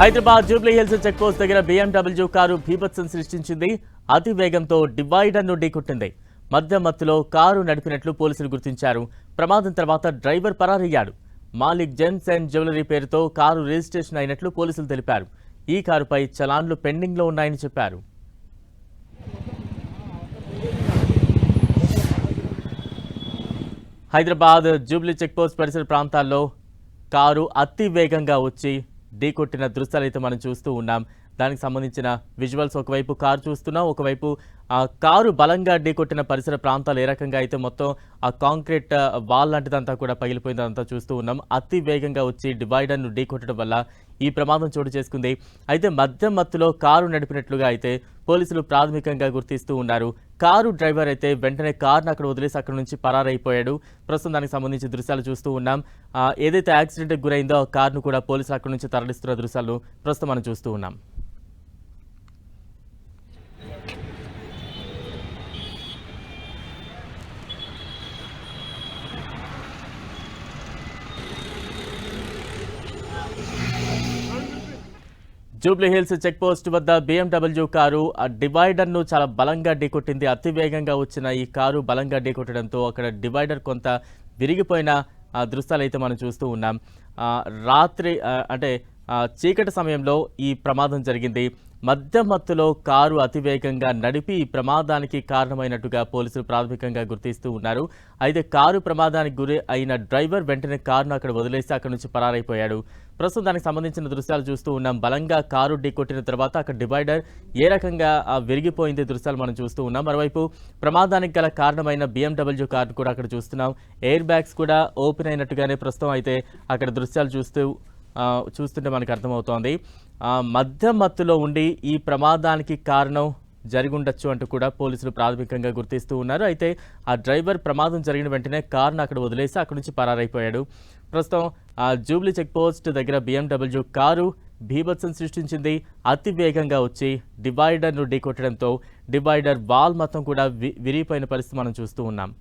Hyderabad Jubilee Hills check post దగ్గర BMW car బీభత్సం సృష్టించింది. అతి వేగంతో డివైడర్ను ఢీకొట్టింది. మధ్యలో కారు నడిపినట్లు పోలీసులు గుర్తించారు. ప్రమాదం తర్వాత డ్రైవర్ పరారయ్యాడు. మాలిక్ జెమ్స్ అండ్ జ్యువెలరీ పేరుతో కారు రిజిస్ట్రేషన్ అయినట్లు పోలీసులు తెలిపారు. ఈ కారుపై చలాన్లు పెండింగ్లో ఉన్నాయని చెప్పారు. హైదరాబాద్ జూబ్లీ చెక్ పోస్ట్ పరిసర ప్రాంతాల్లో కారు అతి వేగంగా వచ్చి ఢీకొట్టిన దృశ్యాలు అయితే మనం చూస్తూ ఉన్నాం. దానికి సంబంధించిన విజువల్స్ ఒకవైపు కారు చూస్తున్నాం, ఒకవైపు ఆ కారు బలంగా ఢీకొట్టిన పరిసర ప్రాంతాలు ఏ రకంగా అయితే మొత్తం ఆ కాంక్రీట్ వాల్ లాంటిదంతా కూడా పగిలిపోయిందంతా చూస్తూ ఉన్నాం. అతి వేగంగా వచ్చి డివైడర్ను ఢీకొట్టడం వల్ల ఈ ప్రమాదం చోటు చేసుకుంది. అయితే మధ్యలో కారు నడిపినట్లుగా అయితే పోలీసులు ప్రాథమికంగా గుర్తిస్తూ ఉన్నారు. కారు డ్రైవర్ అయితే వెంటనే కారును అక్కడ వదిలేసి అక్కడ నుంచి పరారైపోయాడు. ప్రస్తుతం దానికి సంబంధించి దృశ్యాలు చూస్తూ ఉన్నాం. ఏదైతే యాక్సిడెంట్కి గురైందో ఆ కారును కూడా పోలీసులు అక్కడ నుంచి తరలిస్తున్న దృశ్యాలు ప్రస్తుతం మనం చూస్తూ ఉన్నాం. జూబ్లీ హిల్స్ చెక్ పోస్ట్ వద్ద BMW కారు ఆ డివైడర్ను చాలా బలంగా ఢీకొట్టింది. అతి వేగంగా వచ్చిన ఈ కారు బలంగా ఢీకొట్టడంతో అక్కడ డివైడర్ కొంత విరిగిపోయిన దృశ్యాలు అయితే మనం చూస్తూ ఉన్నాం. రాత్రి అంటే చీకటి సమయంలో ఈ ప్రమాదం జరిగింది. మధ్యలో కారు అతివేగంగా నడిపి ఈ ప్రమాదానికి కారణమైనట్టుగా పోలీసులు ప్రాథమికంగా గుర్తిస్తూ ఉన్నారు. అయితే కారు ప్రమాదానికి గురి అయిన డ్రైవర్ వెంటనే కారును అక్కడ వదిలేసి అక్కడ నుంచి పరారైపోయాడు. ప్రస్తుతం దానికి సంబంధించిన దృశ్యాలు చూస్తూ ఉన్నాం. బలంగా కారు ఢీకొట్టిన తర్వాత అక్కడ డివైడర్ ఏ రకంగా విరిగిపోయింది దృశ్యాలు మనం చూస్తూ ఉన్నాం. మరోవైపు ప్రమాదానికి గల కారణమైన BMW కారును కూడా అక్కడ చూస్తున్నాం. ఎయిర్ బ్యాగ్స్ కూడా ఓపెన్ అయినట్టుగానే ప్రస్తుతం అయితే అక్కడ దృశ్యాలు చూస్తుంటే మనకు అర్థమవుతోంది. మధ్యలో ఉండి ఈ ప్రమాదానికి కారణం జరిగుండొచ్చు అంటూ కూడా పోలీసులు ప్రాథమికంగా గుర్తిస్తూ ఉన్నారు. అయితే ఆ డ్రైవర్ ప్రమాదం జరిగిన వెంటనే కారును అక్కడ వదిలేసి అక్కడి నుంచి పరారైపోయాడు. ప్రస్తుతం జూబ్లీ చెక్ పోస్ట్ దగ్గర BMW కారు బీభత్సం సృష్టించింది. అతి వేగంగా వచ్చి డివైడర్ను ఢీకొట్టడంతో డివైడర్ వాల్ మొత్తం కూడా విరిగిపోయిన పరిస్థితి మనం చూస్తూ ఉన్నాం.